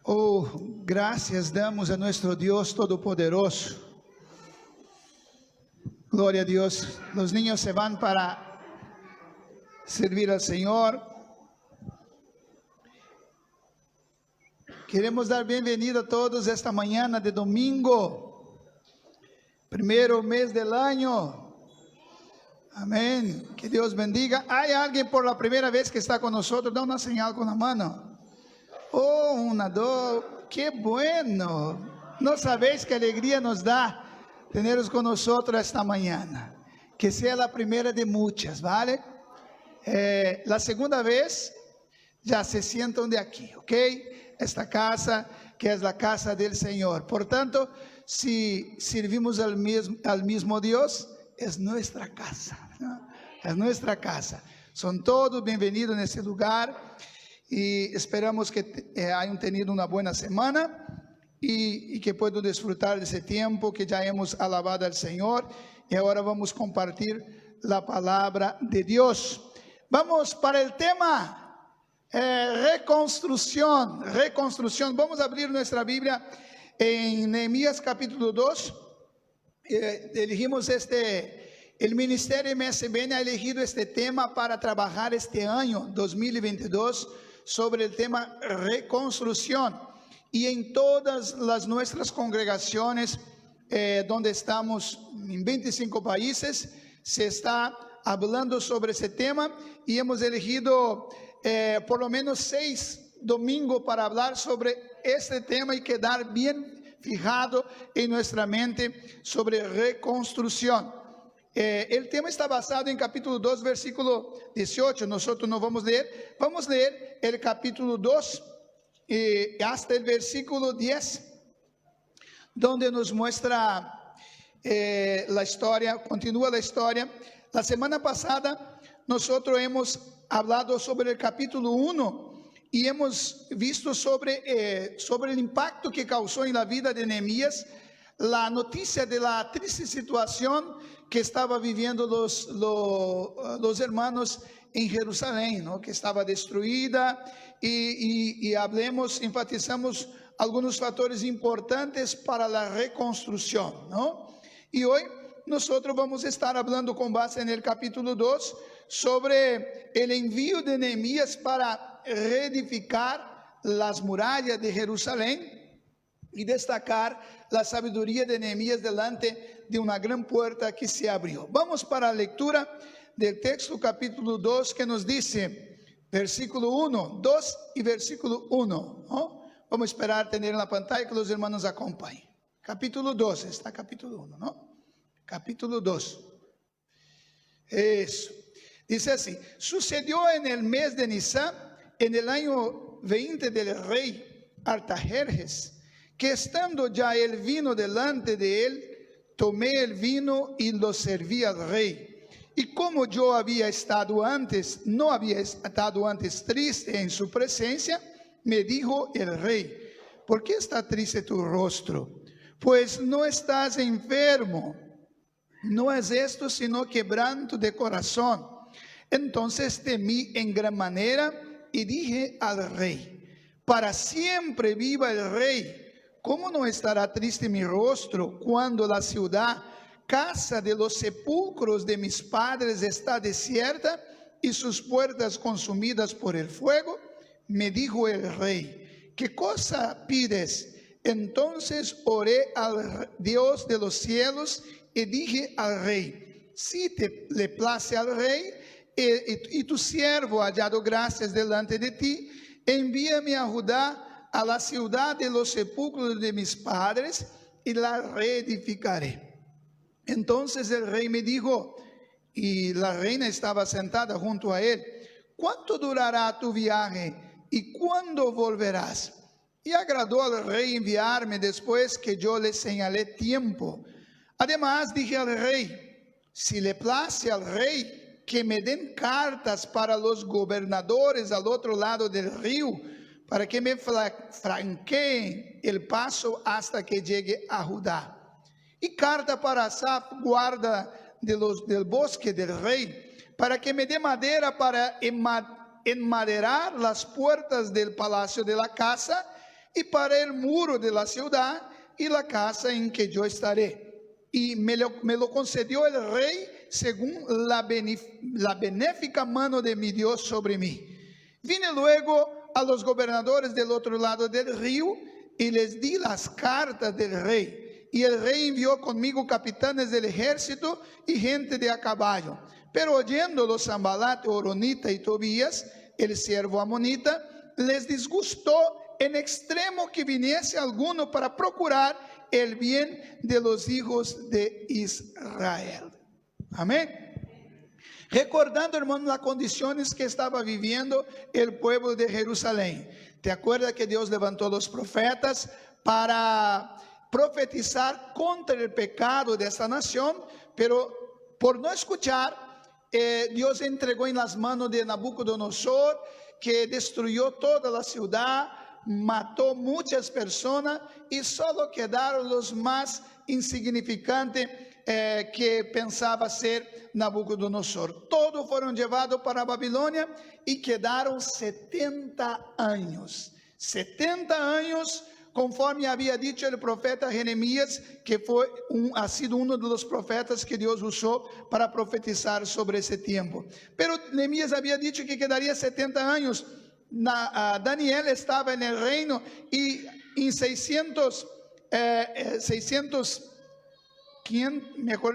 Oh, gracias damos a nuestro Dios Todopoderoso. Gloria a Dios. Los niños se van para servir al Señor. Queremos dar bienvenida a todos esta mañana de domingo, primeiro mês del año. Amén. Que Dios bendiga. ¿Hay alguien por la primera vez que está con nosotros? Da una señal con la mano. Oh, una, dos. Qué bueno. No sabéis qué alegría nos da teneros con nosotros esta mañana. Que sea la primera de muchas, ¿vale? La segunda vez ya se sientan de aquí, ¿ok? Esta casa que es la casa del Señor. Por tanto, si servimos al mismo Dios, es nuestra casa, ¿no? Es nuestra casa. Son todos bienvenidos en este lugar y esperamos que hayan tenido una buena semana y que puedan disfrutar de ese tiempo que ya hemos alabado al Señor y ahora vamos a compartir la palabra de Dios. Vamos para el tema reconstrucción. Vamos a abrir nuestra Biblia en Nehemías capítulo 2. Elegimos el Ministerio MSBN ha elegido este tema para trabajar este año 2022 sobre el tema reconstrucción. Y en todas nuestras congregaciones donde estamos en 25 países se está hablando sobre ese tema y hemos elegido por lo menos 6 domingos para hablar sobre este tema y quedar bien fijado en nuestra mente sobre reconstrucción. El tema está basado en capítulo 2, versículo 18. Nosotros no vamos a leer el capítulo 2 hasta el versículo 10, donde nos muestra la historia, continúa la historia. La semana pasada nosotros hemos hablado sobre el capítulo 1 y hemos visto sobre el impacto que causó en la vida de Nehemías la noticia de la triste situación que estaba viviendo los hermanos en Jerusalén, ¿no? Que estaba destruida y enfatizamos algunos factores importantes para la reconstrucción, ¿no? Y hoy nosotros vamos a estar hablando con base en el capítulo 2 sobre el envío de Nehemías para reedificar las murallas de Jerusalén y destacar la sabiduría de Nehemías delante de una gran puerta que se abrió. Vamos para la lectura del texto capítulo 2 que nos dice versículo 1, 2 y versículo 1, ¿no? Vamos a esperar tener en la pantalla que los hermanos acompañen. Capítulo 2, está capítulo 1, ¿no? Capítulo 2. Eso. Dice así: sucedió en el mes de Nisan, en el año 20 del rey Artajerjes, que estando ya el vino delante de él, tomé el vino y lo serví al rey. Y como yo no había estado antes triste en su presencia, me dijo el rey: ¿por qué está triste tu rostro? Pues no estás enfermo, no es esto sino quebranto de corazón. Entonces temí en gran manera y dije al rey: para siempre viva el rey. ¿Cómo no estará triste mi rostro cuando la ciudad, casa de los sepulcros de mis padres, está desierta y sus puertas consumidas por el fuego? Me dijo el rey: ¿qué cosa pides? Entonces oré al Dios de los cielos y dije al rey: si te le place al rey y tu siervo ha hallado gracias delante de ti, envíame a Judá, a la ciudad de los sepulcros de mis padres, y la reedificaré. Entonces el rey me dijo, y la reina estaba sentada junto a él: ¿cuánto durará tu viaje y cuándo volverás? Y agradó al rey enviarme después que yo le señalé tiempo. Además dije al rey: si le place al rey que me den cartas para los gobernadores al otro lado del río, para que me franqueen el paso hasta que llegue a Judá. Y carta para Asaf, guarda del bosque del rey, para que me dé madera para enmaderar las puertas del palacio de la casa y para el muro de la ciudad y la casa en que yo estaré. Y me lo concedió el rey según la benéfica mano de mi Dios sobre mí. Vine luego a los gobernadores del otro lado del río y les di las cartas del rey. Y el rey envió conmigo capitanes del ejército y gente de a caballo. Pero oyéndolo Sanbalat, Horonita y Tobías, el siervo amonita, les disgustó en extremo que viniese alguno para procurar el bien de los hijos de Israel. Amén. Recordando, hermano, las condiciones que estaba viviendo el pueblo de Jerusalén. ¿Te acuerdas que Dios levantó los profetas para profetizar contra el pecado de esta nación? Pero por no escuchar, Dios entregó en las manos de Nabucodonosor, que destruyó toda la ciudad, mató muchas personas y solo quedaron los más insignificantes que pensaba ser Nabucodonosor. Todos fueron llevados para Babilonia y quedaron 70 años. 70 años, conforme había dicho el profeta Jeremías, que ha sido uno de los profetas que Dios usó para profetizar sobre ese tiempo. Pero Jeremías había dicho que quedaría 70 años. Daniel estaba en el reino y en 500,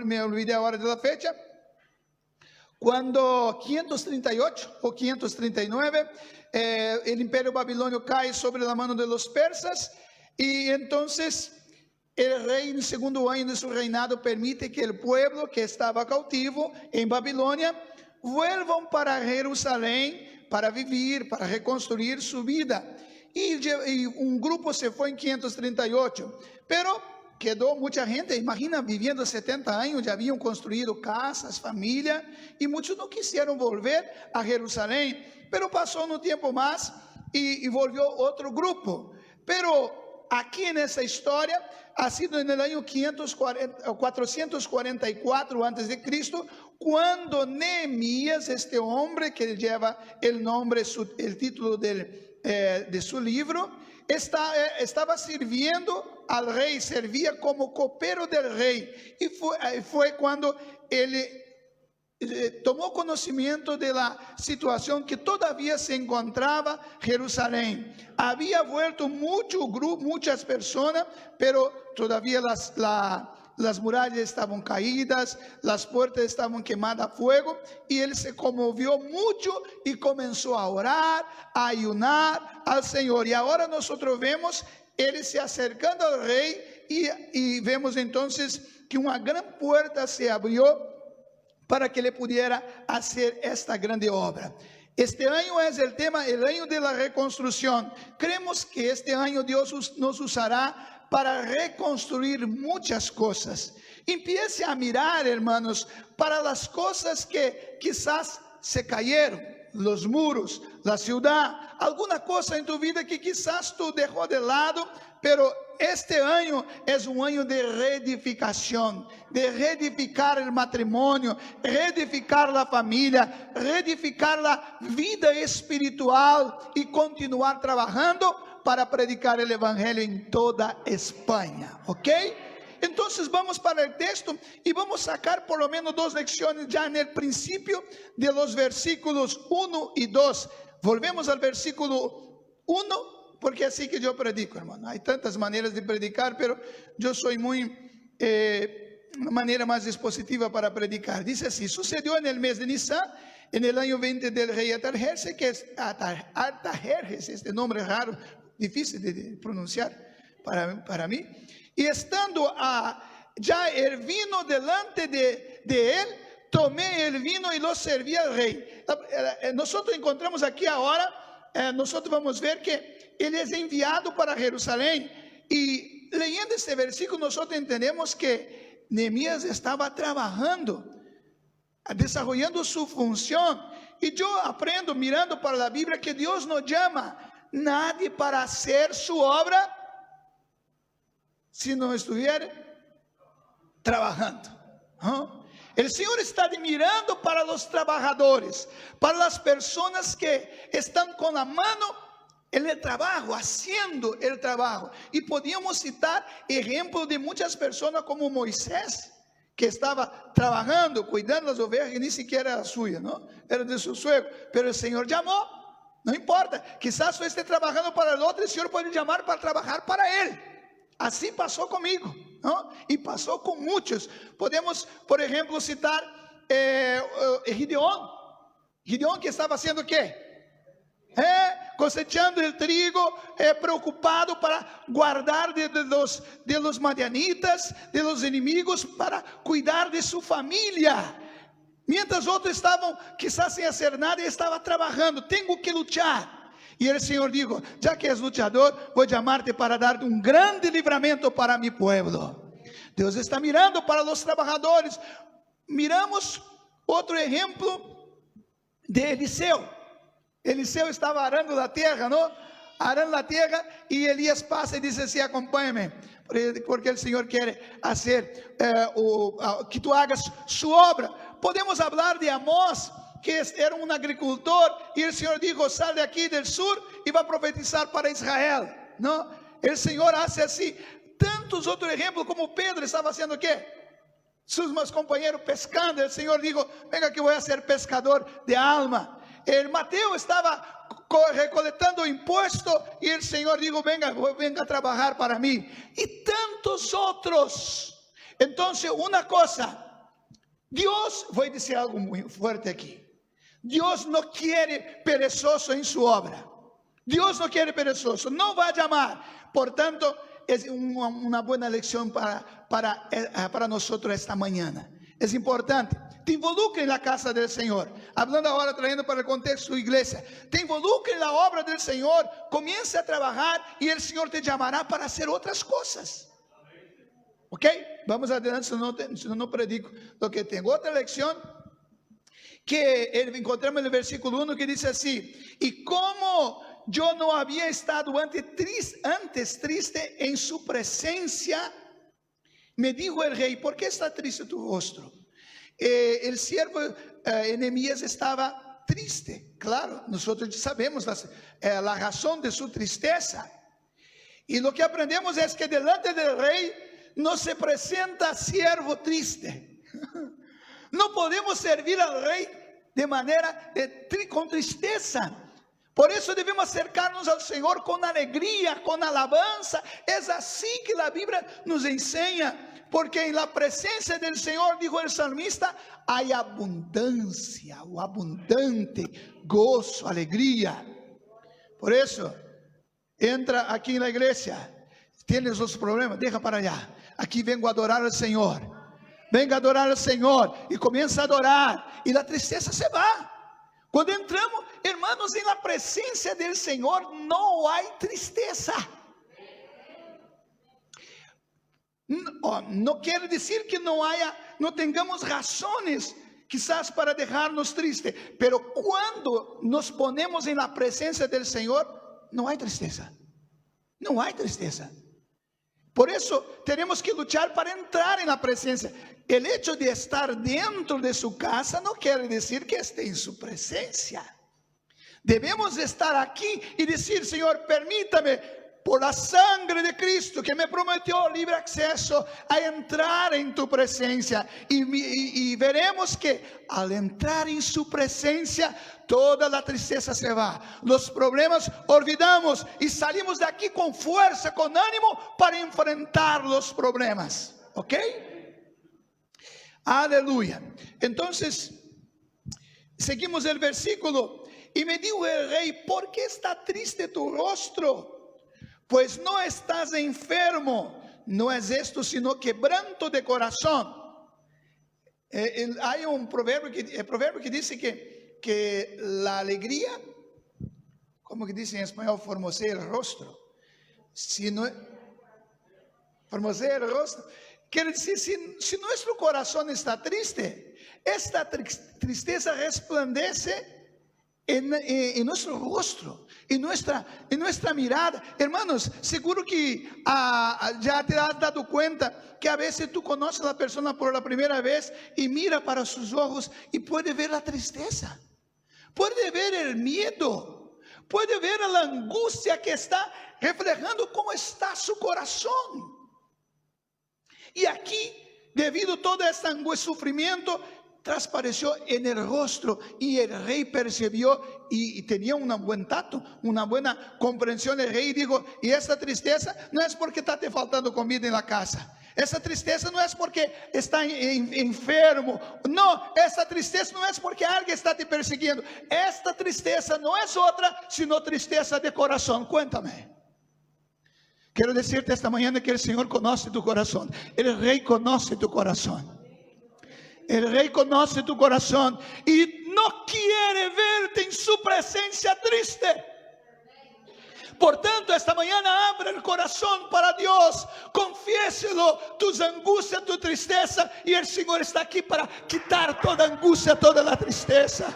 me olvidé ahora de la fecha, cuando 538 o 539, el imperio babilonio cae sobre la mano de los persas, y entonces el rey en el segundo año de su reinado permite que el pueblo que estaba cautivo en Babilonia vuelvan para Jerusalén para vivir, para reconstruir su vida. Y un grupo se fue en 538, pero quedó mucha gente. Imagina, viviendo 70 años, ya habían construido casas, familia, y muchos no quisieron volver a Jerusalén. Pero pasó un tiempo más y volvió otro grupo. Pero aquí en esa historia ha sido en el año 444 antes de Cristo, cuando Nehemías, este hombre que lleva el nombre, el título de su libro, estaba sirviendo al rey, servía como copero del rey. Y fue cuando él tomó conocimiento de la situación que todavía se encontraba Jerusalén. Había vuelto muchas personas, pero todavía las murallas estaban caídas, las puertas estaban quemadas a fuego, y él se conmovió mucho y comenzó a orar, a ayunar al Señor. Y ahora nosotros vemos él se acercando al rey, y vemos entonces que una gran puerta se abrió para que le pudiera hacer esta grande obra. Este año es el tema, el año de la reconstrucción. Creemos que este año Dios nos usará para reconstruir muchas cosas. Empiece a mirar, hermanos, para las cosas que quizás se cayeron, los muros, la ciudad, alguna cosa en tu vida que quizás tú dejó de lado, pero este año es un año de reedificación, de reedificar el matrimonio, reedificar la familia, reedificar la vida espiritual y continuar trabajando para predicar el evangelio en toda España, ¿ok? Entonces vamos para el texto y vamos a sacar por lo menos 2 lecciones ya en el principio de los versículos 1 y 2. Volvemos al versículo 1, porque así que yo predico, hermano. Hay tantas maneras de predicar, pero yo soy una manera más dispositiva para predicar. Dice así: sucedió en el mes de Nisan, en el año 20 del rey Artajerjes, que es Artajerjes, este nombre raro, difícil de pronunciar para mí. Y estando ya el vino delante de él, tomé el vino y lo serví al rey. Nosotros encontramos aquí ahora, nosotros vamos a ver que él es enviado para Jerusalén. Y leyendo este versículo nosotros entendemos que Nehemías estaba trabajando, desarrollando su función. Y yo aprendo mirando para la Biblia que Dios no llama nadie para hacer su obra si no estuviera trabajando. El Señor está mirando para los trabajadores, para las personas que están con la mano en el trabajo, haciendo el trabajo. Y podíamos citar ejemplos de muchas personas como Moisés, que estaba trabajando, cuidando las ovejas, y ni siquiera era suya, ¿no? Era de su suegro, pero el Señor llamó, no importa, quizás yo esté trabajando para el otro, el Señor puede llamar para trabajar para Él. Así pasó conmigo, ¿no? Y pasó con muchos. Podemos, por ejemplo, citar Gideón. Gideón, que estaba haciendo ¿qué? Cosechando el trigo, preocupado para guardar de los madianitas, de los enemigos, para cuidar de su familia. Mientras otros estaban quizás sin hacer nada, y estaba trabajando. Tengo que luchar. Y el Señor dijo: ya que es luchador, voy a llamarte para darte un grande livramento para mi pueblo. Dios está mirando para los trabajadores. Miramos otro ejemplo de Eliseo. Eliseo estaba arando la tierra, ¿no? Arando la tierra, y Elías pasa y dice así: acompáñame, porque el Señor quiere hacer que tú hagas su obra. Podemos hablar de Amós, que era un agricultor, y el Señor dijo: sal de aquí del sur y va a profetizar para Israel, ¿no? El Señor hace así. Tantos otros ejemplos, como Pedro estaba haciendo ¿qué? Sus más compañeros pescando. El Señor dijo: venga que voy a ser pescador de alma. El Mateo estaba recolectando impuestos, y el Señor dijo: venga a trabajar para mí. Y tantos otros. Entonces, una cosa, Dios, voy a decir algo muy fuerte aquí. Dios no quiere perezoso en su obra. Dios no quiere perezoso, no va a llamar. Por tanto, es una buena lección para nosotros esta mañana. Es importante. Te involucre en la casa del Señor. Hablando ahora, trayendo para el contexto de iglesia. Te involucre en la obra del Señor. Comience a trabajar y el Señor te llamará para hacer otras cosas. ¿Ok? Vamos adelante, si no predico lo que tengo. Otra lección que encontramos en el versículo 1, que dice así: y como yo no había estado antes triste en su presencia, me dijo el rey: ¿por qué está triste tu rostro? El siervo Nehemías estaba triste. Claro, nosotros sabemos la razón de su tristeza. Y lo que aprendemos es que delante del rey no se presenta siervo triste. No podemos servir al rey de manera con tristeza. Por eso debemos acercarnos al Señor con alegría, con alabanza. Es así que la Biblia nos enseña. Porque en la presencia del Señor, dijo el salmista, hay abundancia, o abundante gozo, alegría. Por eso, entra aquí en la iglesia, tienes los problemas, deja para allá. Aquí vengo a adorar al Señor. Venga a adorar al Señor y comienza a adorar, y la tristeza se va. Cuando entramos, hermanos, en la presencia del Señor no hay tristeza. No quiere decir que no tengamos razones quizás para dejarnos tristes, pero cuando nos ponemos en la presencia del Señor, no hay tristeza. No hay tristeza. Por eso tenemos que luchar para entrar en la presencia. El hecho de estar dentro de su casa no quiere decir que esté en su presencia. Debemos estar aquí y decir: Señor, permítame, por la sangre de Cristo, que me prometió libre acceso a entrar en tu presencia. Y veremos que al entrar en su presencia, toda la tristeza se va. Los problemas olvidamos y salimos de aquí con fuerza, con ánimo para enfrentar los problemas. ¿Ok? Aleluya. Entonces, seguimos el versículo. Y me dijo el rey: ¿por qué está triste tu rostro? Pues no estás enfermo, no es esto sino quebranto de corazón. Hay un proverbio que dice que la alegría, como que dice en español, formosea el rostro. Formosea el rostro. Quiere decir, si nuestro corazón está triste, esta tristeza resplandece en nuestro rostro, en nuestra mirada. Hermanos, seguro que ya te has dado cuenta que a veces tú conoces a la persona por la primera vez y mira para sus ojos y puede ver la tristeza, puede ver el miedo, puede ver la angustia que está reflejando cómo está su corazón. Y aquí, debido a toda esta angustia y sufrimiento, transpareció en el rostro, y el rey percibió y tenía un buen tacto, una buena comprensión. El rey dijo: y esta tristeza no es porque está te faltando comida en la casa, esa tristeza no es porque está enfermo, no, esta tristeza no es porque alguien está te persiguiendo, esta tristeza no es otra sino tristeza de corazón. Cuéntame. Quiero decirte esta mañana que el Señor conoce tu corazón, el rey conoce tu corazón. El rey conoce tu corazón y no quiere verte en su presencia triste. Por tanto, esta mañana abre el corazón para Dios, confiéselo, tus angustias, tu tristeza, y el Señor está aquí para quitar toda angustia, toda la tristeza.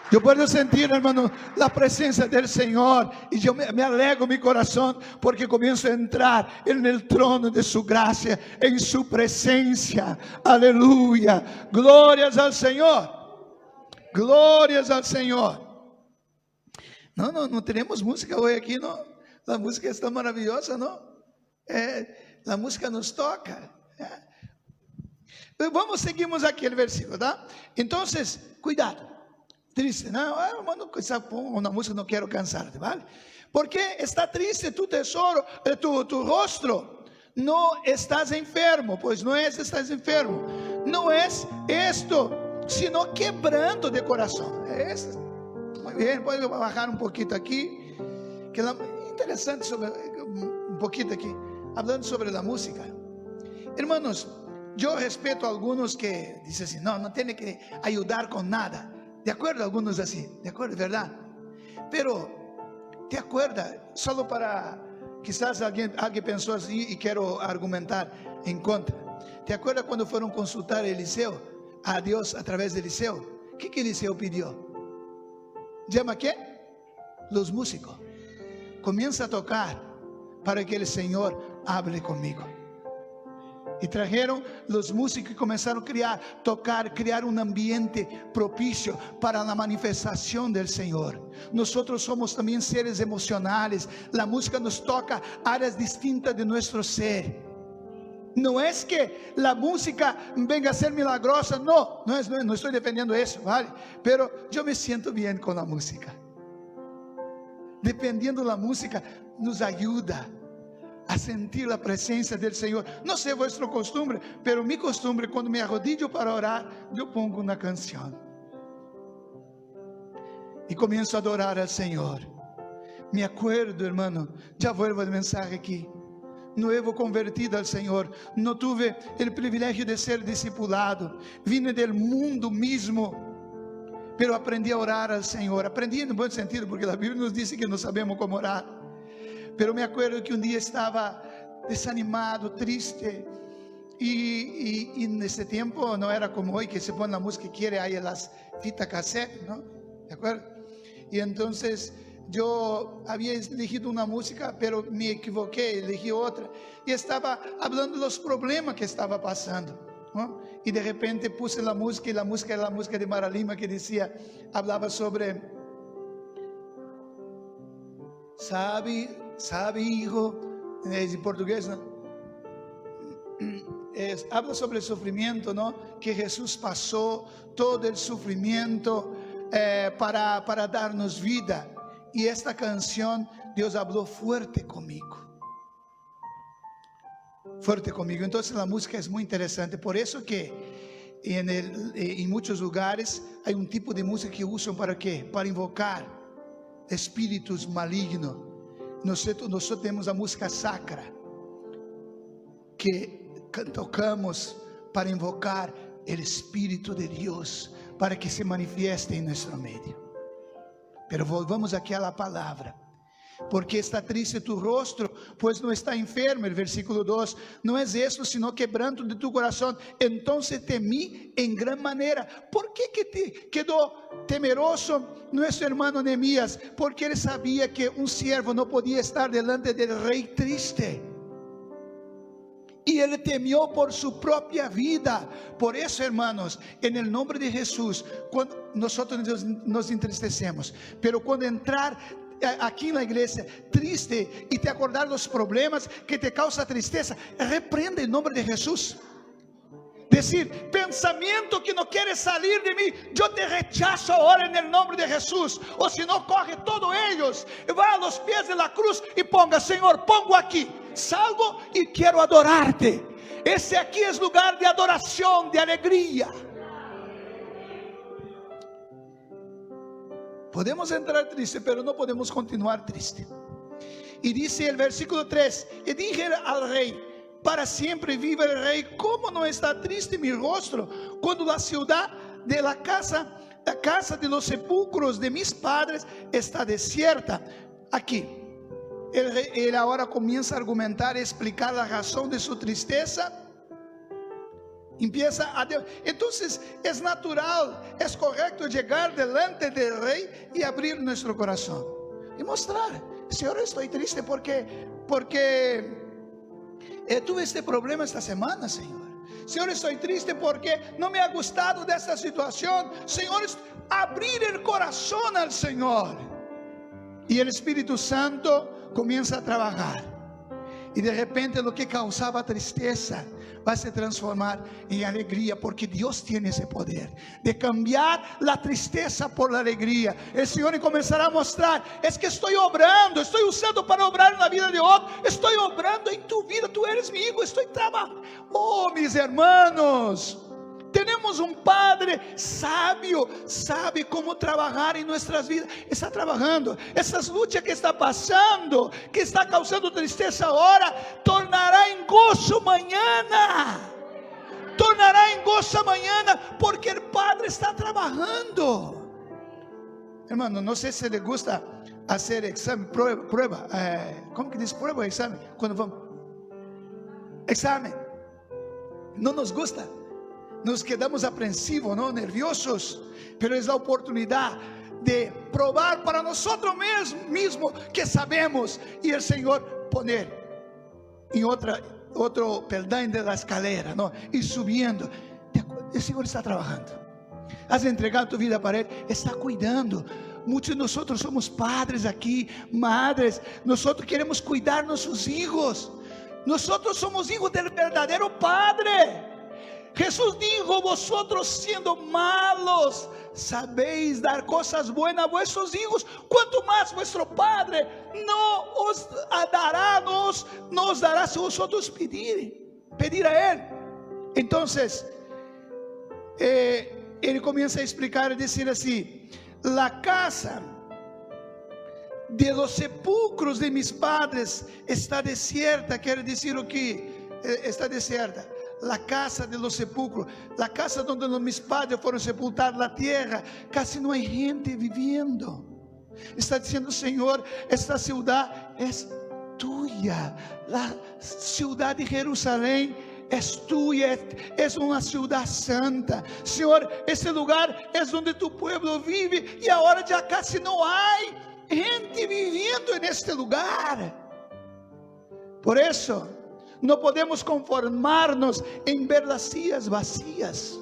Yo puedo sentir, hermano, la presencia del Señor, y yo me alegro mi corazón porque comienzo a entrar en el trono de su gracia, en su presencia. Aleluya, glorias al Señor, glorias al Señor. No tenemos música hoy aquí, ¿no? La música está maravillosa, ¿no? La música nos toca. Vamos, seguimos aquí el versículo, ¿tá? Entonces, cuidado. Triste, não, mano, una música, no quiero cansarte, ¿vale? Porque está triste tu tesoro, tu rostro. No estás enfermo, pues no es estás enfermo. No es esto, sino quebrando de corazón. Muy bien, puedo bajar un poquito aquí. Que interesante, un poquito aquí, hablando sobre la música. Hermanos, yo respeto a algunos que dicen así: no tiene que ayudar con nada. De acuerdo, algunos así, de acuerdo, ¿verdad? Pero, ¿te acuerdas? Solo para, quizás alguien pensó así y quiero argumentar en contra. ¿Te acuerdas cuando fueron a consultar a Eliseo, a Dios a través de Eliseo? ¿Qué Eliseo pidió? ¿Llama qué? Los músicos. Comienza a tocar para que el Señor hable conmigo. Y trajeron los músicos y comenzaron a tocar, crear un ambiente propicio para la manifestación del Señor. Nosotros somos también seres emocionales. La música nos toca áreas distintas de nuestro ser. No es que la música venga a ser milagrosa, no estoy defendiendo eso, ¿vale? Pero yo me siento bien con la música. Dependiendo de la música, nos ayuda a sentir la presencia del Señor. No sé vuestra costumbre, pero mi costumbre, cuando me arrodillo para orar, yo pongo una canción y comienzo a adorar al Señor. Me acuerdo, hermano, ya vuelvo al mensaje aquí. Nuevo convertido al Señor, no tuve el privilegio de ser discipulado, vine del mundo mismo, pero aprendí a orar al Señor. Aprendí en buen sentido, porque la Biblia nos dice que no sabemos cómo orar. Pero me acuerdo que un día estaba desanimado, triste, y en ese tiempo no era como hoy, que se pone la música que quiere, hay las fitas cassette, ¿no? ¿De acuerdo? Y entonces yo había elegido una música, pero me equivoqué, elegí otra, y estaba hablando de los problemas que estaba pasando, ¿no? Y de repente puse la música, y la música era la música de Mara Lima, que decía, hablaba sobre, sabe hijo, en portugués, ¿no? Habla sobre el sufrimiento, ¿no? Que Jesús pasó todo el sufrimiento para darnos vida. Y esta canción, Dios habló fuerte conmigo. Entonces la música es muy interesante. Por eso que en muchos lugares hay un tipo de música que usan para qué? Para invocar espíritus malignos. Nosotros tenemos la música sacra, que tocamos para invocar el Espíritu de Dios, para que se manifieste en nuestro medio. Pero volvamos aquí a la palabra. Porque está triste tu rostro, pues no está enfermo. El versículo 2, no es eso, sino quebranto de tu corazón. Entonces temí en gran manera. ¿Por qué que te quedó temeroso nuestro hermano Nehemías? Porque él sabía que un siervo no podía estar delante del rey triste. Y él temió por su propia vida. Por eso, hermanos, en el nombre de Jesús, nosotros nos entristecemos, pero cuando entrar aqui na igreja triste e te acordar dos problemas que te causa tristeza, repreenda em nome de Jesus. Decir, pensamento que não quer sair de mim, eu te rechazo agora em nome de Jesus. Ou se não, corre todos eles, vá a los pés de la cruz e ponga, Senhor, pongo aqui, salgo e quero adorar-te. Esse aqui é lugar de adoração, de alegria. Podemos entrar triste, pero não podemos continuar triste. E diz o versículo 3: E dije al rei, para sempre viva el rey, ¿cómo no está triste mi rostro cuando la ciudad de la casa de los sepulcros de mis padres está desierta? Aquí, él ahora comienza a argumentar y explicar la razón de su tristeza. Entonces es natural, es correcto llegar delante del rey y abrir nuestro corazón y mostrar, Señor, estoy triste porque tuve este problema esta semana, Señor. Señor, estoy triste porque no me ha gustado de esta situación. Señor, abrir el corazón al Señor. Y el Espíritu Santo comienza a trabajar. Y de repente lo que causaba tristeza va a se transformar en alegría, porque Dios tiene ese poder de cambiar la tristeza por la alegría. El Señor comenzará a mostrar, es que estoy obrando, estoy usando para obrar en la vida de otro, estoy obrando en tu vida, tú eres mi hijo, estoy trabajando. Oh, mis hermanos, tenemos un Padre sabio, sabe cómo trabajar en nuestras vidas. Está trabajando, esas luchas que está pasando, que está causando tristeza ahora, tornará en gozo mañana. Tornará en gozo mañana, porque el Padre está trabajando. Hermano, no sé si le gusta hacer examen, prueba, ¿cómo que dice prueba o examen? Cuando vamos, examen, no nos gusta. Nos quedamos apreensivos, ¿no? Nerviosos, pero es la oportunidad de probar para nosotros mismos que sabemos, y el Señor poner en otro peldaño de la escalera, ¿no? Y subiendo. El Señor está trabajando. Has entregado tu vida para Él, está cuidando. Muchos de nosotros somos padres aquí, madres. Nosotros queremos cuidar de nuestros hijos. Nosotros somos hijos del verdadero Padre. Jesús dijo, vosotros siendo malos, sabéis dar cosas buenas a vuestros hijos, cuanto más vuestro Padre no os dará, no os dará si vosotros pedir a Él. Entonces, Él comienza a explicar y decir así, la casa de los sepulcros de mis padres está desierta. Quiere decir o que está desierta. La casa de los sepulcros, la casa donde mis padres fueron sepultados, la tierra, casi no hay gente viviendo. Está diciendo, Señor, esta ciudad es tuya. La ciudad de Jerusalén es tuya, es una ciudad santa. Señor, ese lugar es donde tu pueblo vive, y ahora ya casi no hay gente viviendo en este lugar. Por eso no podemos conformarnos en ver las sillas vacías.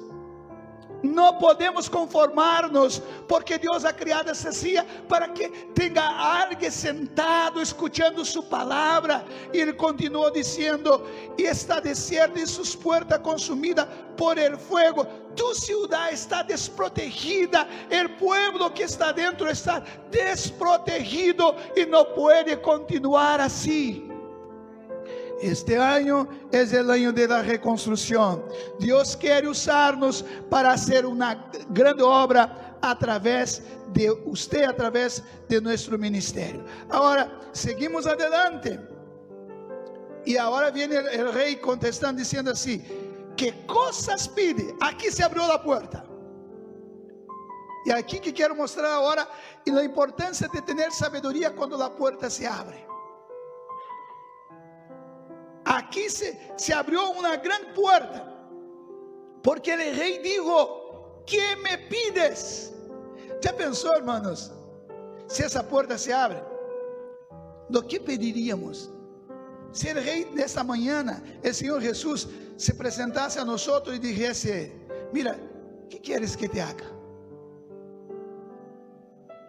No podemos conformarnos, porque Dios ha creado esa silla para que tenga alguien sentado escuchando su palabra. Y Él continuó diciendo, y está desierta y sus puertas consumidas por el fuego. Tu ciudad está desprotegida, el pueblo que está dentro está desprotegido y no puede continuar así. Este año es el año de la reconstrucción. Dios quiere usarnos para hacer una grande obra a través de usted, a través de nuestro ministerio. Ahora, seguimos adelante. Y ahora viene el rey contestando, diciendo así, ¿qué cosas pide? Aquí se abrió la puerta. Y aquí que quiero mostrar ahora la importancia de tener sabiduría cuando la puerta se abre. Aquí se abrió una gran puerta, porque el rey dijo, ¿qué me pides? ¿Ya pensó, hermanos, si esa puerta se abre? ¿Lo que pediríamos? Si el rey de esta mañana, el Señor Jesús, se presentase a nosotros y dijese, mira, ¿qué quieres que te haga?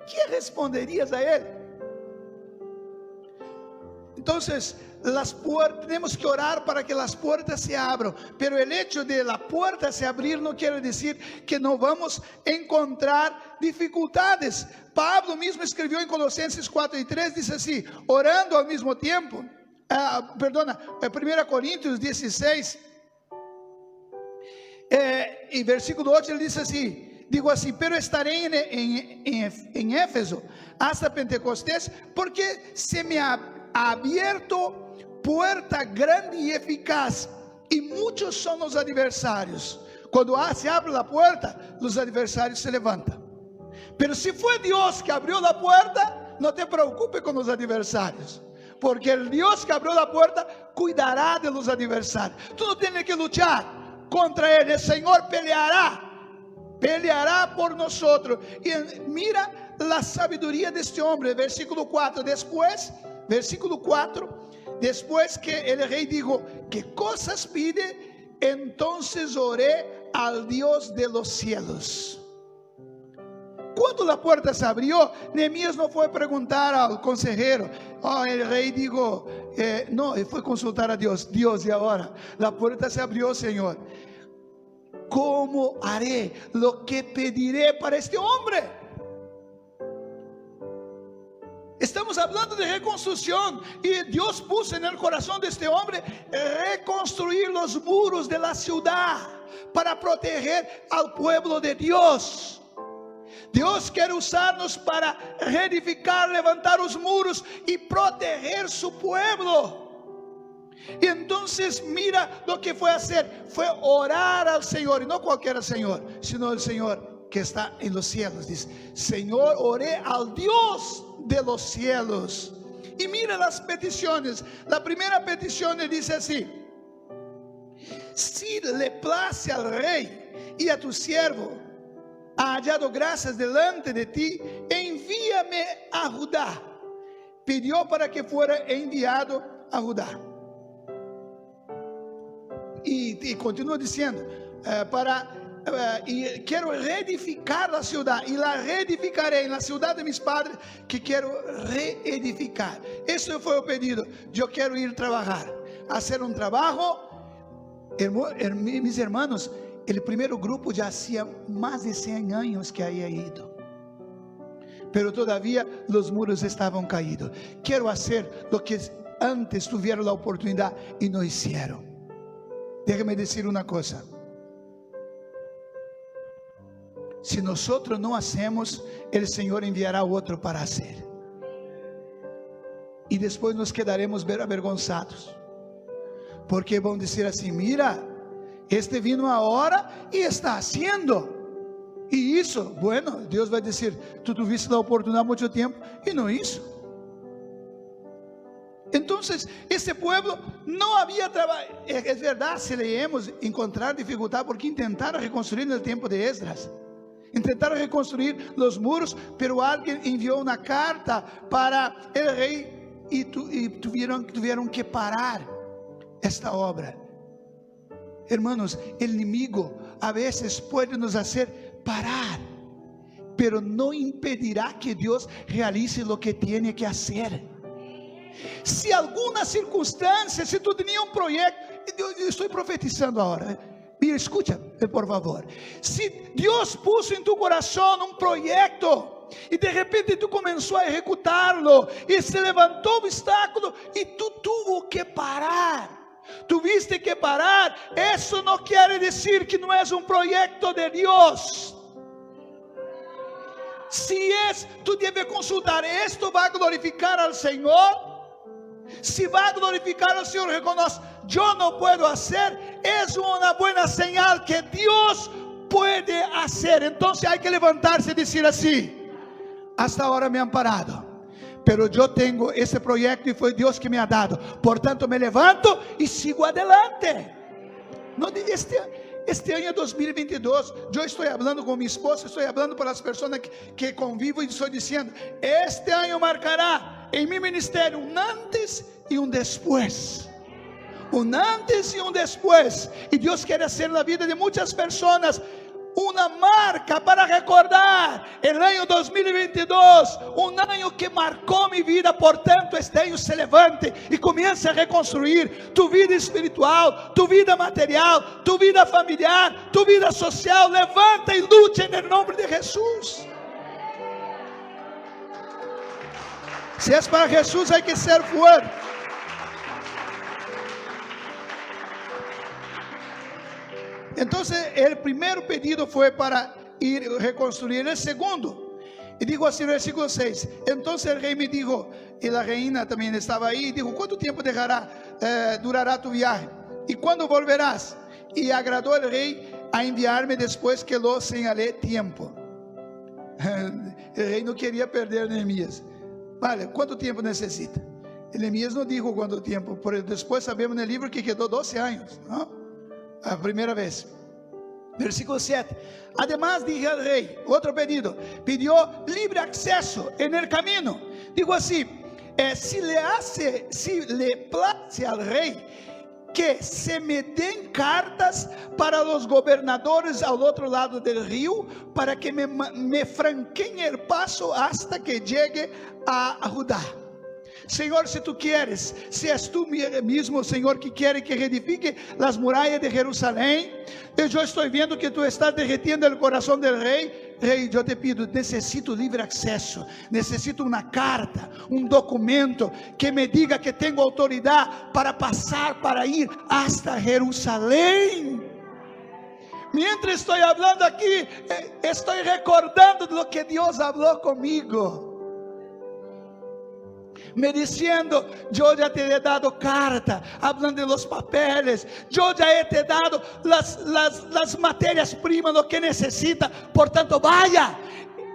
¿qué responderías a él? Entonces, tenemos que orar para que las puertas se abran, pero el hecho de la puerta se abrir no quiere decir que no vamos a encontrar dificultades. Pablo mismo escribió en Colosenses 4:3, dice así, orando al mismo tiempo, 1 Corintios 16, y versículo 8, ele dice así, digo así, pero estaré en Éfeso hasta Pentecostés, porque se me ha abierto puerta grande y eficaz, y muchos son los adversarios. Cuando se abre la puerta, los adversarios se levantan. Pero si fue Dios que abrió la puerta, no te preocupes con los adversarios, porque el Dios que abrió la puerta cuidará de los adversarios. Tú no tienes que luchar contra él, el Señor peleará por nosotros. Y mira la sabiduría de este hombre, versículo 4, después que el rey dijo, ¿qué cosas pide? Entonces oré al Dios de los cielos. Cuando la puerta se abrió, Nehemías no fue a preguntar al consejero. El rey dijo, no, él fue a consultar a Dios. Dios, y ahora la puerta se abrió, Señor. ¿Cómo haré lo que pediré para este hombre? Estamos hablando de reconstrucción, y Dios puso en el corazón de este hombre reconstruir los muros de la ciudad para proteger al pueblo de Dios. Dios quiere usarnos para reedificar, levantar los muros y proteger su pueblo. Y entonces mira lo que fue a hacer, fue orar al Señor, y no cualquier Señor, sino el Señor que está en los cielos. Dice, Señor, oré al Dios de los cielos. Y mira las peticiones. La primera petición le dice así: si le place al rey y a tu siervo ha hallado gracias delante de ti, envíame a Judá. Pidió para que fuera enviado a Judá. Y continúa diciendo, y quiero reedificar la ciudad, y la reedificaré en la ciudad de mis padres, que quiero reedificar. Eso fue el pedido. Yo quiero ir a trabajar, hacer un trabajo. Mis hermanos, el primer grupo ya hacía más de 100 años que había ido, pero todavía los muros estaban caídos. Quiero hacer lo que antes tuvieron la oportunidad y no hicieron. Déjame decir una cosa: si nosotros no hacemos, el Señor enviará otro para hacer, y después nos quedaremos avergonzados, porque van a decir así: mira, este vino ahora y está haciendo, y hizo. Bueno, Dios va a decir: tú tuviste la oportunidad mucho tiempo y no hizo. Entonces, este pueblo no había trabajo. Es verdad, si leemos, encontrar dificultad, porque intentaron reconstruir en el tiempo de Esdras. Intentaron reconstruir los muros, pero alguien envió una carta para el rey y tuvieron que parar esta obra. Hermanos, el enemigo a veces puede nos hacer parar, pero no impedirá que Dios realice lo que tiene que hacer. Si alguna circunstância, se tu tenías um projeto, eu estou profetizando agora, mira, escucha, por favor. Se Deus puso em tu coração um projeto, e de repente tu começou a executarlo, e se levantou o obstáculo, e tu tuvo que parar, tuviste que parar, isso não quer dizer que não é um projeto de Deus. Se tu deve consultar, esto vai glorificar ao Senhor. Si va a glorificar al Señor, reconoce: yo no puedo hacer, es una buena señal que Dios puede hacer. Entonces hay que levantarse y decir así: hasta ahora me han parado, pero yo tengo ese proyecto y fue Dios que me ha dado, por tanto me levanto y sigo adelante. No, este año 2022, yo estoy hablando con mi esposa, estoy hablando para las personas que convivo, y estoy diciendo: este año marcará en mi ministerio un antes y un después. Un antes y un después. Y Dios quiere hacer en la vida de muchas personas uma marca para recordar o ano 2022, um ano que marcou minha vida. Portanto, este ano se levante e comece a reconstruir tu vida espiritual, tu vida material, tu vida familiar, tu vida social. Levanta e lute em nome de Jesus. Se é para Jesus, hay que ser fuerte. Entonces, el primer pedido fue para ir reconstruir. El segundo, y dijo así en el versículo 6, entonces el rey me dijo, y la reina también estaba ahí, dijo, ¿cuánto tiempo durará tu viaje? ¿Y cuándo volverás? Y agradó el rey a enviarme después que lo señalé tiempo. El rey no quería perder a Nehemías. Vale, ¿cuánto tiempo necesita? Nehemías no dijo cuánto tiempo, pero después sabemos en el libro que quedó 12 años, ¿no? A primera vez. Versículo 7. Además dije al rey, otro pedido, pidió libre acceso en el camino. Digo así, si le place al rey que se me den cartas para los gobernadores al otro lado del río, para que me franqueen el paso hasta que llegue a Judá. Senhor, se tu queres, se és tu mesmo, Senhor, que quer que reedifique as muralhas de Jerusalém, eu estou vendo que tu estás derretendo o coração do rei. Rei, eu te pido, necessito livre acesso, necessito uma carta, documento que me diga que tenho autoridade para passar, para ir hasta Jerusalém. Mientras estou falando aqui, estou recordando do que Deus falou comigo. Me diciendo, yo ya te he dado carta, hablando de los papeles, yo ya he te dado las materias primas, lo que necesita, por tanto vaya.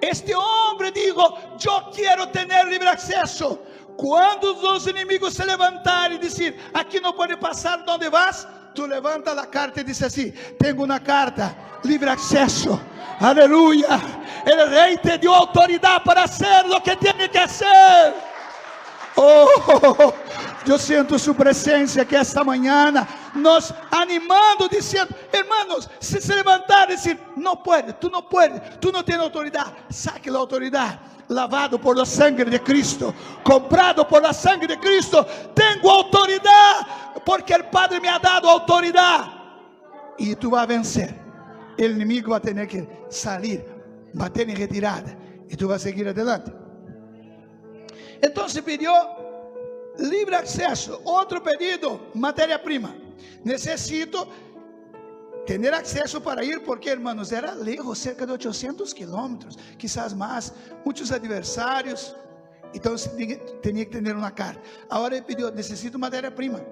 Este hombre dijo, yo quiero tener libre acceso. Cuando los enemigos se levantarem y decir, aquí no puede pasar, ¿dónde vas? Tú levanta la carta y dices así, tengo una carta, libre acceso. Aleluya, el rey te dio autoridad para hacer lo que tiene que hacer. Oh, eu sinto sua presença aqui esta manhã, nos animando, dizendo, hermanos, se levantar e dizer, não pode, tu não tens autoridade, saque a autoridade, lavado por la sangre de Cristo, comprado por la sangre de Cristo, tenho autoridade, porque o Padre me ha dado autoridade, e tu vas a vencer, o inimigo vai ter que sair, bater em retirada, e tu vas a seguir adelante. Então se pediu livre acesso. Outro pedido, matéria-prima. Necessito ter acesso para ir, porque, hermanos, era lejos, cerca de 800 quilômetros, quizás mais, muitos adversários. Então tinha que ter uma carta. Agora ele pediu, necessito matéria-prima,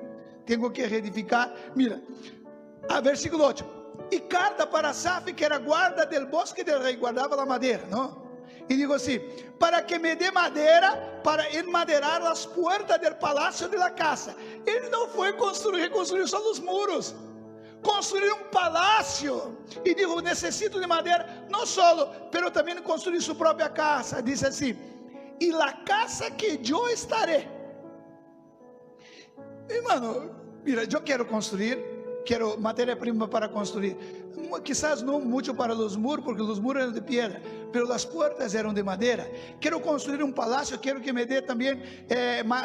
tenho que reedificar. Mira, versículo 8. E carta para Asaf, que era guarda del bosque del rei, guardava a madeira, não? E digo assim, para que me dê madeira para enmadeirar as portas do palácio de la casa. Ele não foi reconstruir só os muros, construir palácio. E digo, necessito de madeira, não só, mas também construir sua própria casa. Diz assim, e la casa que eu estaré. Irmão, mira, eu quero construir. Quero matéria-prima para construir, quizás não muito para os muros, porque os muros eram de pedra, mas as portas eram de madeira. Quero construir um palácio, quero que me dê também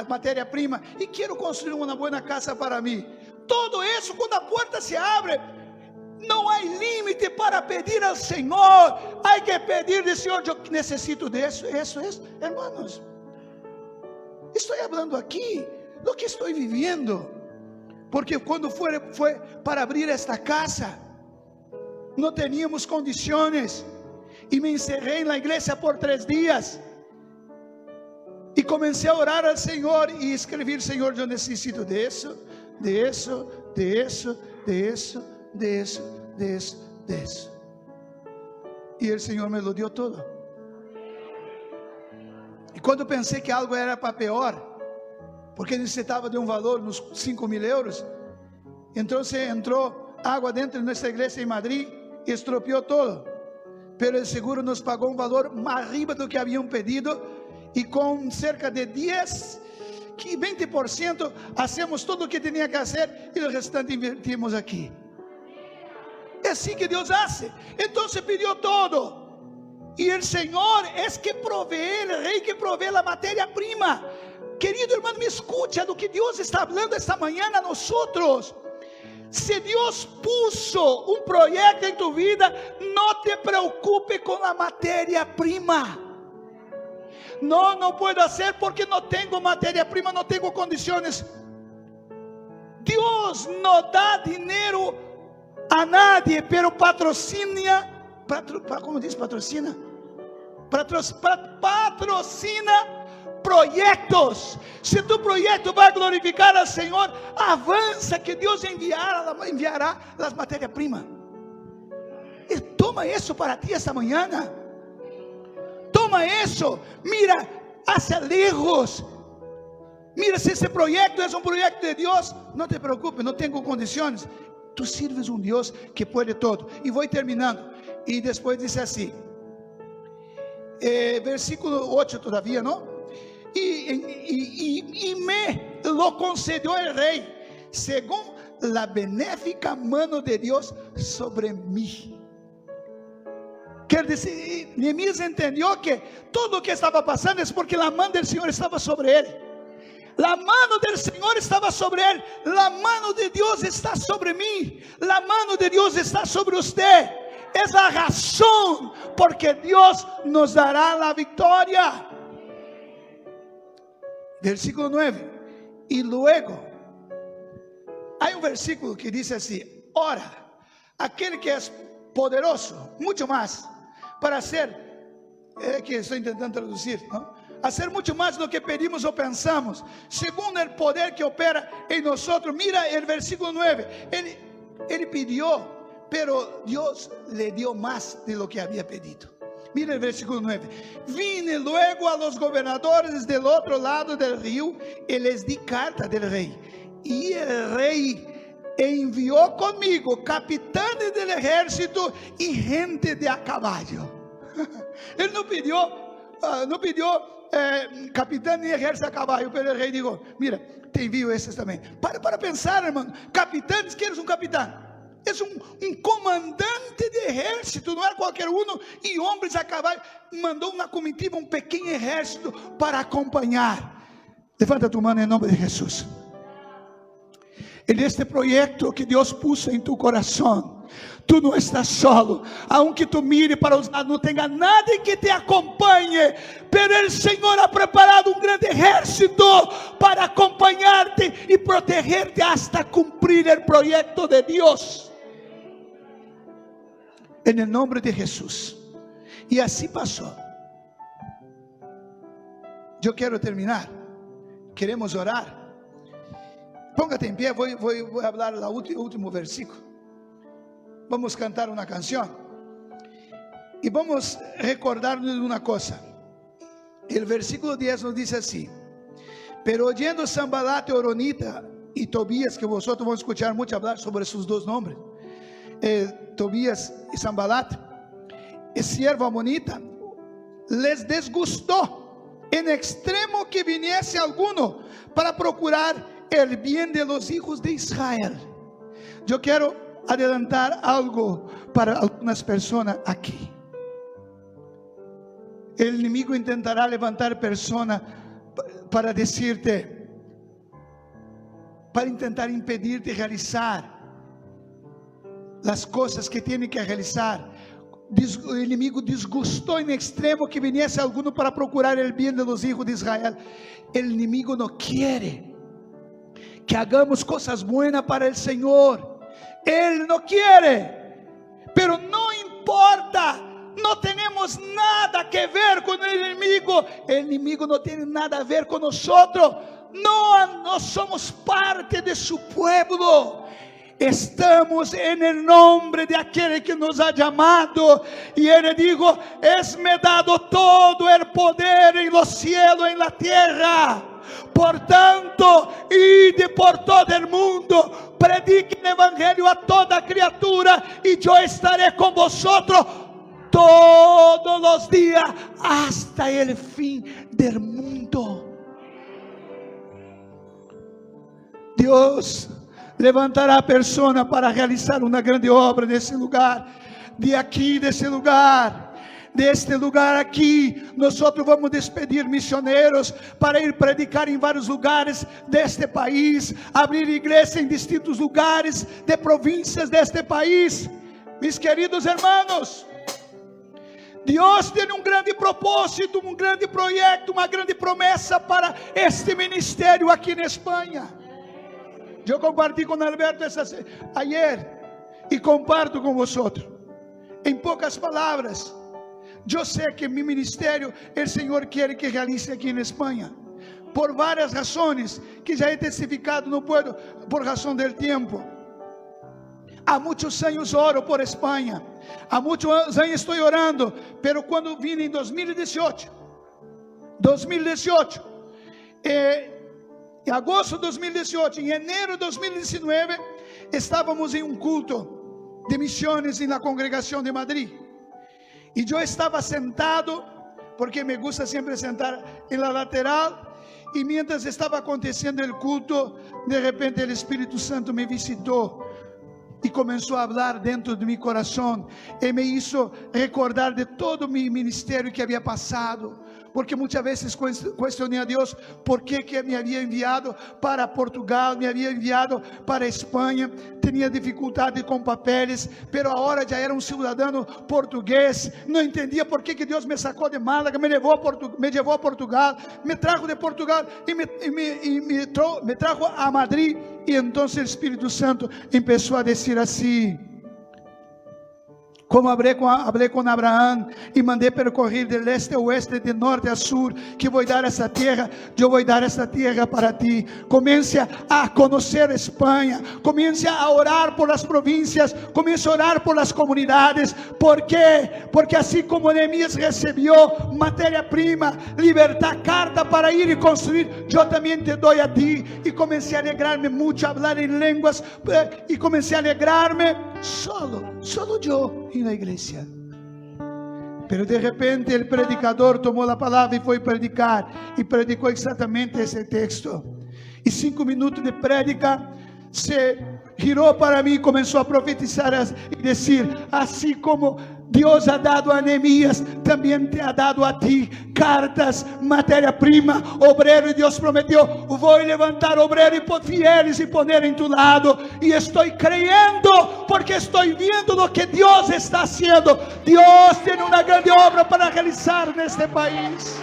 matéria-prima, e quero construir uma boa casa para mim. Todo isso, quando a porta se abre, não há limite para pedir ao Senhor. Há que pedir ao Senhor, eu necessito disso, isso, hermanos. Estou falando aqui do que estou vivendo. Porque quando foi para abrir esta casa, não tínhamos condições, e me encerrei na igreja por 3 dias, e comecei a orar ao Senhor, e escrevi, Senhor, eu necessito disso, e o Senhor me lo deu todo. E quando pensei que algo era para pior, porque necessitava de valor, uns 5.000 euros, então entrou água dentro de nossa igreja em Madrid e estropeou todo. Pero o seguro nos pagou valor mais arriba do que haviam pedido, e com cerca de 20%, hacemos tudo o que tinha que fazer, e o restante invertimos aqui. así que Dios hace. Entonces pidió todo. Y el Señor es que provee, el Rey que provee la materia prima. Querido hermano, me escucha lo que Dios está hablando esta mañana a nosotros. Si Dios puso un proyecto en tu vida, no te preocupes con la materia prima. No puedo hacer porque no tengo materia prima, no tengo condiciones. Dios no da dinero a nadie, pero patrocina. ¿Cómo dice patrocina? Patrocina proyectos. Si tu proyecto va a glorificar al Señor, avanza que Dios enviará las materias primas. Toma eso para ti esta mañana. Toma eso. Mira hacia lejos. Mira, si ese proyecto es un proyecto de Dios, no te preocupes, no tengo condiciones. Tú sirves un Dios que puede todo. Y voy terminando. Y después dice así, versículo 8 todavía, ¿no? Y me lo concedió el Rey, según la benéfica mano de Dios sobre mí. Quer decir, Neemías entendió que todo lo que estaba pasando es porque la mano del Señor estaba sobre él. La mano del Señor estaba sobre él. La mano de Dios está sobre mí. La mano de Dios está sobre usted. Es la razón porque Dios nos dará la victoria. Versículo 9. Y luego hay un versículo que dice así: ora, aquel que es poderoso, mucho más, para hacer, que estoy intentando traducir, ¿no? Hacer mucho más de lo que pedimos o pensamos, según el poder que opera en nosotros. Mira el versículo 9. Él pidió, pero Dios le dio más de lo que había pedido. Mira el versículo 9. Vine luego a los gobernadores del otro lado del río y les di carta del rey. Y el rey envió conmigo capitanes del ejército y gente de a caballo. Él no pidió capitán ni ejército a caballo, pero el rey dijo: mira, te envío esses também. Para pensar, hermano. Capitán, ¿qué es un capitán? Es un comandante de ejército, no era cualquier uno, y hombres a caballo. Mandó una comitiva, un pequeño ejército para acompañar. Levanta tu mano en nombre de Jesús. En este proyecto que Dios puso en tu corazón, tú no estás solo. Aunque tú mire para los lados, no tenga nadie que te acompañe, pero el Señor ha preparado un gran ejército para acompañarte y protegerte hasta cumplir el proyecto de Dios. En el nombre de Jesús. Y así pasó. Yo quiero terminar. Queremos orar. Póngate en pie, voy a hablar el último versículo. Vamos a cantar una canción. Y vamos a recordarnos de una cosa. El versículo 10 nos dice así: pero oyendo Sanbalat Horonita y Tobías, que vosotros vamos a escuchar mucho hablar sobre sus dos nombres, Tobías y Sanbalat, sierva amonita, les desgustó en extremo que viniese alguno para procurar el bien de los hijos de Israel. Yo quiero adelantar algo para algunas personas aquí. El enemigo intentará levantar personas para decirte, para intentar impedirte realizar las cosas que tiene que realizar. El inimigo disgustó en extremo que viniese alguno para procurar el bien de los hijos de Israel. El enemigo no quiere que hagamos cosas buenas para el Señor. Él no quiere, pero no importa. No tenemos nada que ver con el enemigo. El enemigo no tiene nada a ver con nosotros. No somos parte de su pueblo. Estamos en el nombre de aquel que nos ha llamado. Y Él dijo: es-me dado todo el poder en los cielos y en la tierra. Por tanto, ide por todo el mundo, predique el evangelio a toda criatura, y yo estaré con vosotros todos los días hasta el fin del mundo. Dios levantará persona para realizar uma grande obra nesse lugar, de aqui, desse lugar. Deste lugar aqui, nós vamos despedir missioneiros para ir predicar em vários lugares deste país, abrir igreja em distintos lugares de províncias deste país. Mis queridos hermanos, Deus tem um grande propósito, um grande projeto, uma grande promessa para este ministério aqui na Espanha. Eu compartilhei com Alberto ayer e comparto com vocês. Em poucas palavras, eu sei que meu ministério, o Senhor quer que realize aqui na Espanha, por várias razões, que já he testificado, não puedo, por razão do tempo. Há muitos anos oro por Espanha, há muitos anos estou orando, pero quando vim em 2018, em agosto de 2018, em janeiro de 2019, estávamos em um culto de missões na congregação de Madrid. E eu estava sentado, porque me gusta sempre sentar na lateral, e mientras estava acontecendo o culto, de repente o Espírito Santo me visitou e começou a falar dentro de meu coração, e me hizo recordar de todo o meu ministério que havia passado, porque muitas vezes questionei a Deus, por que me havia enviado para Portugal, me havia enviado para Espanha, tinha dificuldade com papeles, pero agora já era um cidadão português, não entendia por que Deus me sacou de Málaga, me levou a Portugal, me trajo de Portugal e me trajo a Madrid, e então o Espírito Santo começou a dizer assim, como hablé con Abraham y mandé percorrer del este a oeste, de norte a sur, que voy a dar esa tierra, yo voy a dar esa tierra para ti. Comience a conocer España, comience a orar por las provincias, comience a orar por las comunidades. ¿Por qué? Porque así como Nehemías recibió materia prima, libertad, carta para ir y construir, yo también te doy a ti. Y comencé a alegrarme mucho, a hablar en lenguas, y comencé a alegrarme solo yo en la iglesia. Pero de repente el predicador tomó la palabra y fue a predicar, y predicó exactamente ese texto, y 5 minutos de prédica se giró para mí y comenzó a profetizar y decir, así como Dios ha dado a Nehemías, también te ha dado a ti cartas, materia prima, obrero, y Dios prometió, voy a levantar obreros fieles y poner en tu lado, y estoy creyendo, porque estoy viendo lo que Dios está haciendo. Dios tiene una grande obra para realizar en este país.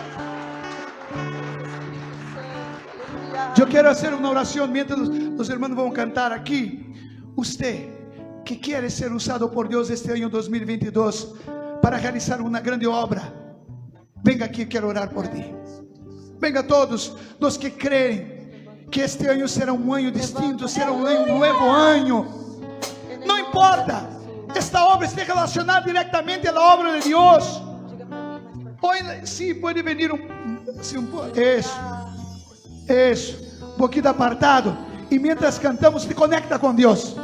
Yo quiero hacer una oración mientras los hermanos van a cantar aquí. Usted que quiere ser usado por Deus este ano 2022 para realizar uma grande obra, venga aqui, quero orar por ti. Venga todos os que creem que este ano será um ano distinto, será um novo ano. Não importa, esta obra está relacionada diretamente à obra de Deus. Sim, pode vir isso, um pouquinho apartado, e mientras cantamos, te conecta com Deus.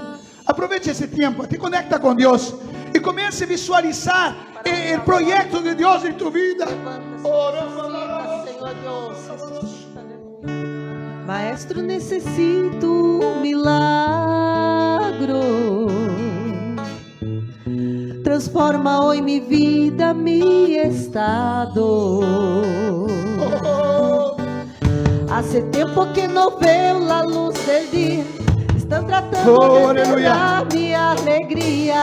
Aproveite esse tempo, te conecta com Deus e comece a visualizar o projeto de Deus em tu vida. Maestro, necesito um milagro. Transforma hoy mi vida, mi estado. Hace tiempo que no veo la luz del día. Estão tratando de tirar minha alegria.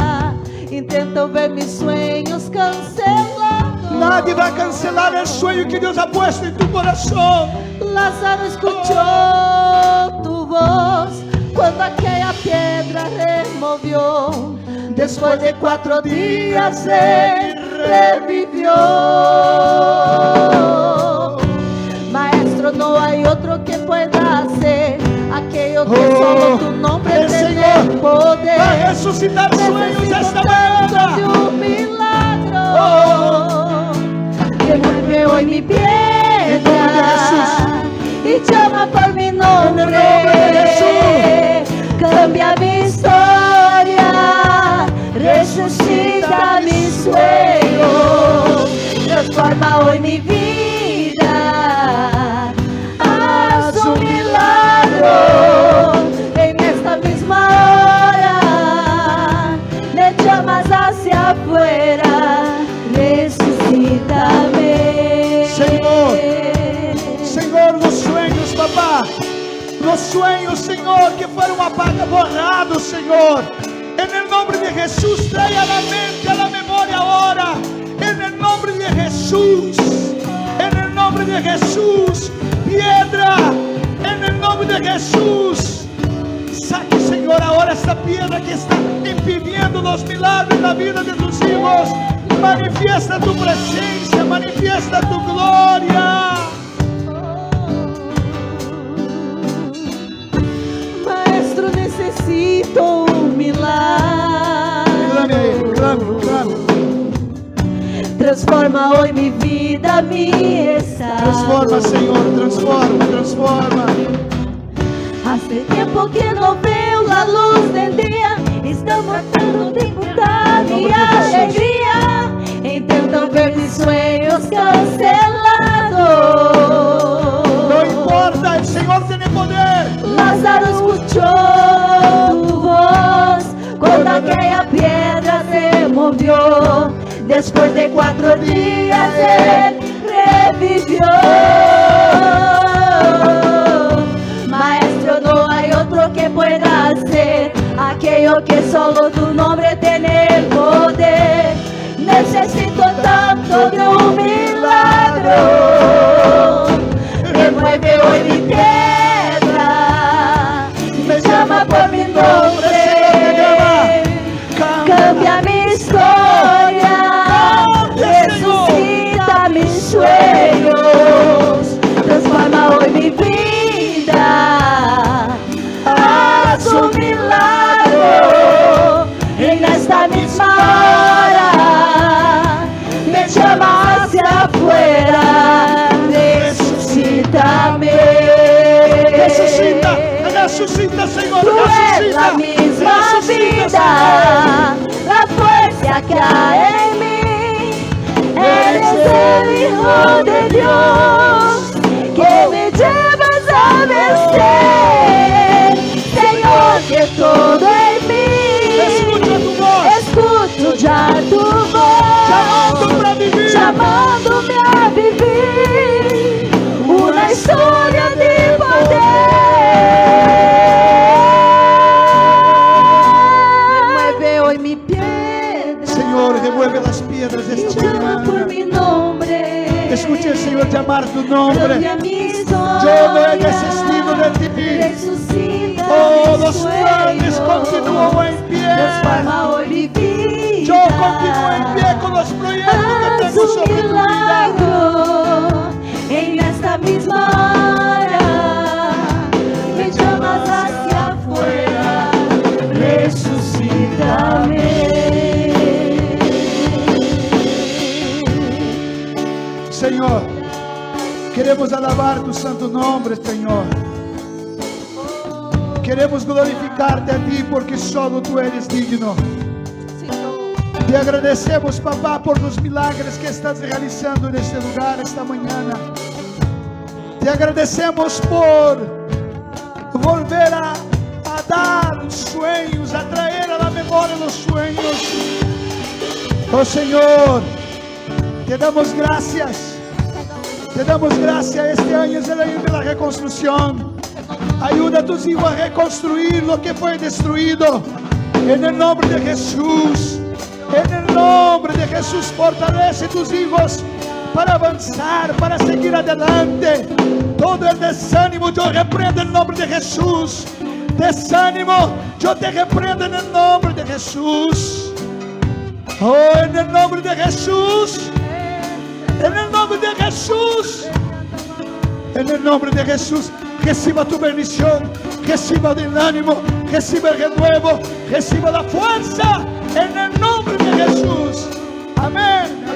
Intentam ver meus sonhos cancelados. Nadie vai cancelar o sonho que Deus ha puesto em tu coração. Lázaro escuchou tu voz quando aquela pedra removió. Después de 4 días ele revivió. Maestro, no hay otro que pueda hacer aquello que solo tu nombre tiene poder. Vai ressuscitar sonhos esta manhã. De un milagro. Devuelve hoy mi piedra y llama por mi nombre. Cambia mi historia, resucita mi sueño, transforma hoy mi vida. Haz un milagro en esta misma papá, los sueños, Señor, que fueron borrados, Señor. En el nombre de Jesús, trae a la mente, a la memoria ahora. En el nombre de Jesús, en el nombre de Jesús, piedra, en el nombre de Jesús. Saque, Señor, ahora esta piedra que está impidiendo los milagros en la vida de tus hijos. Manifiesta tu presencia, manifiesta tu gloria. Maestro, necesito un milagro. Clame. Transforma hoy mi vida, mi estado. Transforma, Señor, transforma. Hace tiempo que no veo la luz del día. Están tratando de ocultar mi alegría. Intentan ver mis sueños cancelados. No importa, el Señor tiene poder. Lázaro escuchó tu voz cuando aquella piedra se movió. Después de 4 días él revivió. Maestro, no hay otro que pueda hacer aquello que solo tu nombre tiene el poder. Necesito tanto de un milagro. Remueve hoy mi piedra, me llama por mi nombre, cambia mi historia, resucita mis sueños, transforma hoy mi vida, haz un milagro en esta misma hora, me llama hacia afuera, resucítame. Resucita, Señor, Tú resucita. eres la misma vida, la fuerza que hay en mí. Eres el Hijo de Dios que me llevas a vencer. Señor, que todo en mí. Escucha tu voz. Escucho ya tu voz, llamándome a vivir una historia de poder. Señor, remueve las piedras de esta Llama por mi mañana. nombre. Escuche al Señor llamar tu nombre. Cambia mi historia. Yo no he desistido de ti. Resucita Oh, mis los planes sueños. continúan en pie. Transforma hoy mi vida. Yo continúo en pie con los proyectos que Haz tengo un sobre tu vida. milagro en esta misma hora. Me llamas hacia afuera. Resucítame. Señor, queremos alabar tu santo nombre, Señor. Queremos glorificarte a ti porque solo tú eres digno. Te agradecemos, papá, por los milagres que estás realizando en este lugar esta mañana. Te agradecemos por volver a dar sueños, a traer a la memoria los sueños. Oh Señor, te damos gracias. Te damos gracias. Este año es el año de la reconstrucción. Ayuda a tus hijos a reconstruir lo que fue destruido. En el nombre de Jesús. En el nombre de Jesús, fortalece tus hijos para avanzar, para seguir adelante. Todo el desánimo yo reprendo en el nombre de Jesús. Desánimo, yo te reprendo en el nombre de Jesús. Oh, en el nombre de Jesús. En el nombre de Jesús. En el nombre de Jesús. Reciba tu bendición. Reciba el ánimo. Reciba el renuevo. Reciba la fuerza. En el nombre de Jesús. Amén. Amén.